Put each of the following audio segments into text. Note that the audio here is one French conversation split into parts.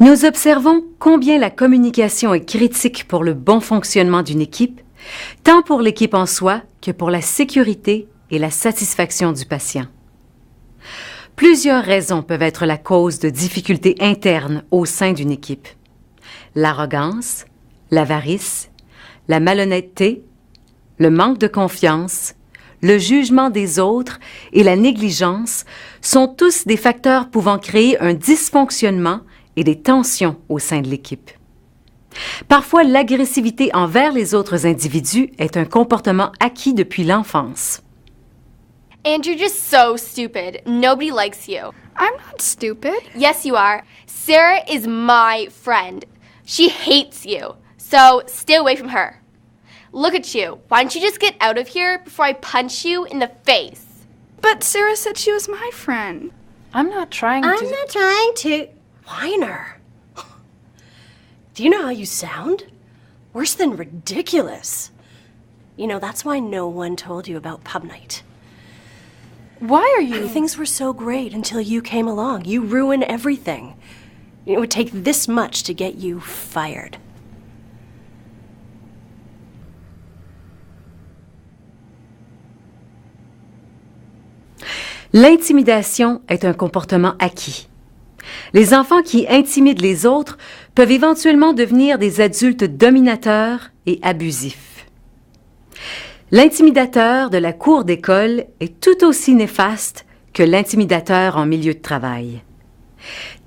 Nous observons combien la communication est critique pour le bon fonctionnement d'une équipe, tant pour l'équipe en soi que pour la sécurité et la satisfaction du patient. Plusieurs raisons peuvent être la cause de difficultés internes au sein d'une équipe. L'arrogance, l'avarice, la malhonnêteté, le manque de confiance, le jugement des autres et la négligence sont tous des facteurs pouvant créer un dysfonctionnement et des tensions au sein de l'équipe. Parfois, l'agressivité envers les autres individus est un comportement acquis depuis l'enfance. And you're just so stupid. Nobody likes you. I'm not stupid. Yes, you are. Sarah is my friend. She hates you. So stay away from her. Look at you. Why don't you just get out of here before I punch you in the face? But Sarah said she was my friend. I'm not trying to... Whiner. Do you know how you sound? Worse than ridiculous. You know, that's why no one told you about pub night. Why are you... Things were so great until you came along. You ruined everything. It would take this much to get you fired. L'intimidation est un comportement acquis. Les enfants qui intimident les autres peuvent éventuellement devenir des adultes dominateurs et abusifs. L'intimidateur de la cour d'école est tout aussi néfaste que l'intimidateur en milieu de travail.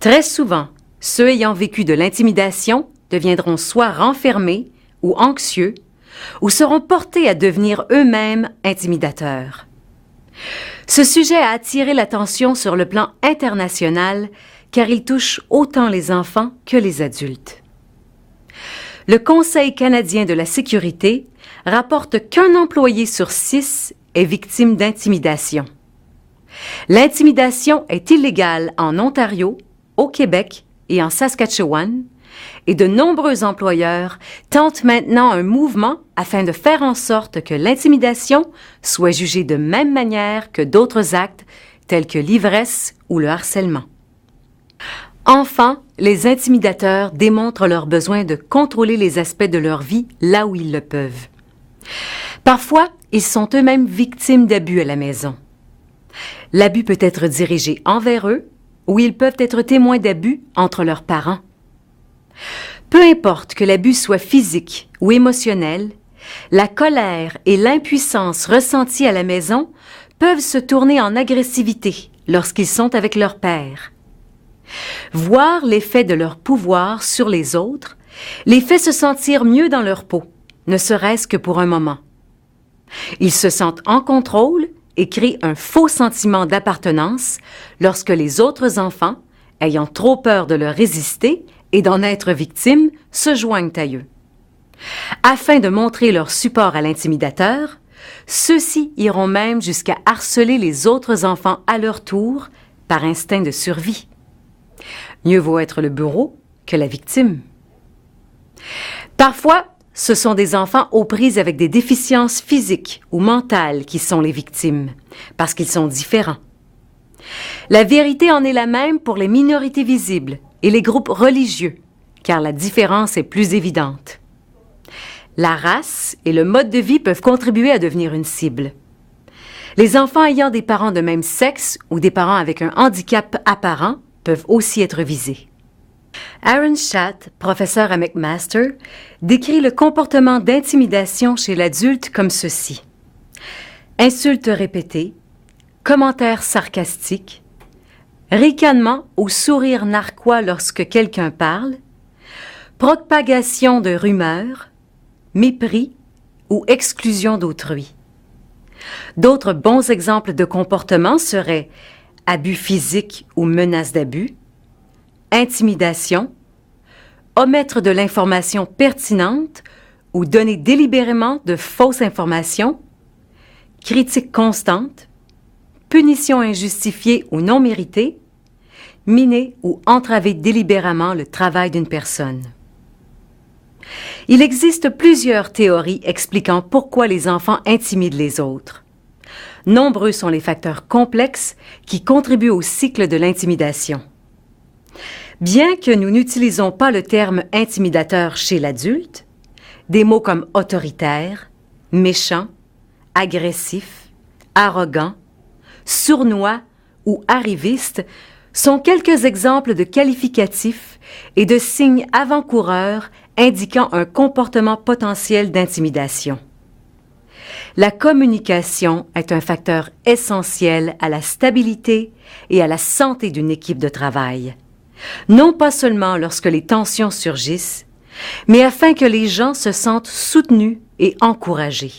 Très souvent, ceux ayant vécu de l'intimidation deviendront soit renfermés ou anxieux, ou seront portés à devenir eux-mêmes intimidateurs. Ce sujet a attiré l'attention sur le plan international car il touche autant les enfants que les adultes. Le Conseil canadien de la sécurité rapporte qu'un employé sur 6 est victime d'intimidation. L'intimidation est illégale en Ontario, au Québec et en Saskatchewan, et de nombreux employeurs tentent maintenant un mouvement afin de faire en sorte que l'intimidation soit jugée de même manière que d'autres actes tels que l'ivresse ou le harcèlement. Enfin, les intimidateurs démontrent leur besoin de contrôler les aspects de leur vie là où ils le peuvent. Parfois, ils sont eux-mêmes victimes d'abus à la maison. L'abus peut être dirigé envers eux ou ils peuvent être témoins d'abus entre leurs parents. Peu importe que l'abus soit physique ou émotionnel, la colère et l'impuissance ressenties à la maison peuvent se tourner en agressivité lorsqu'ils sont avec leur père. Voir l'effet de leur pouvoir sur les autres les fait se sentir mieux dans leur peau, ne serait-ce que pour un moment. Ils se sentent en contrôle et créent un faux sentiment d'appartenance lorsque les autres enfants, ayant trop peur de leur résister et d'en être victimes, se joignent à eux. Afin de montrer leur support à l'intimidateur, ceux-ci iront même jusqu'à harceler les autres enfants à leur tour par instinct de survie. Mieux vaut être le bourreau que la victime. Parfois, ce sont des enfants aux prises avec des déficiences physiques ou mentales qui sont les victimes, parce qu'ils sont différents. La vérité en est la même pour les minorités visibles et les groupes religieux, car la différence est plus évidente. La race et le mode de vie peuvent contribuer à devenir une cible. Les enfants ayant des parents de même sexe ou des parents avec un handicap apparent peuvent aussi être visés. Aaron Schatt, professeur à McMaster, décrit le comportement d'intimidation chez l'adulte comme ceci. Insultes répétées, commentaires sarcastiques, ricanement ou sourire narquois lorsque quelqu'un parle, propagation de rumeurs, mépris ou exclusion d'autrui. D'autres bons exemples de comportements seraient abus physiques ou menaces d'abus, intimidation, omettre de l'information pertinente ou donner délibérément de fausses informations, critique constante, punition injustifiée ou non méritée, miner ou entraver délibérément le travail d'une personne. Il existe plusieurs théories expliquant pourquoi les enfants intimident les autres. Nombreux sont les facteurs complexes qui contribuent au cycle de l'intimidation. Bien que nous n'utilisons pas le terme intimidateur chez l'adulte, des mots comme autoritaire, méchant, agressif, arrogant, sournois ou arriviste sont quelques exemples de qualificatifs et de signes avant-coureurs indiquant un comportement potentiel d'intimidation. La communication est un facteur essentiel à la stabilité et à la santé d'une équipe de travail. Non pas seulement lorsque les tensions surgissent, mais afin que les gens se sentent soutenus et encouragés.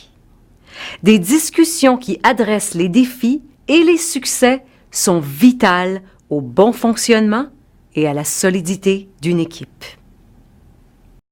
Des discussions qui adressent les défis et les succès sont vitales au bon fonctionnement et à la solidité d'une équipe.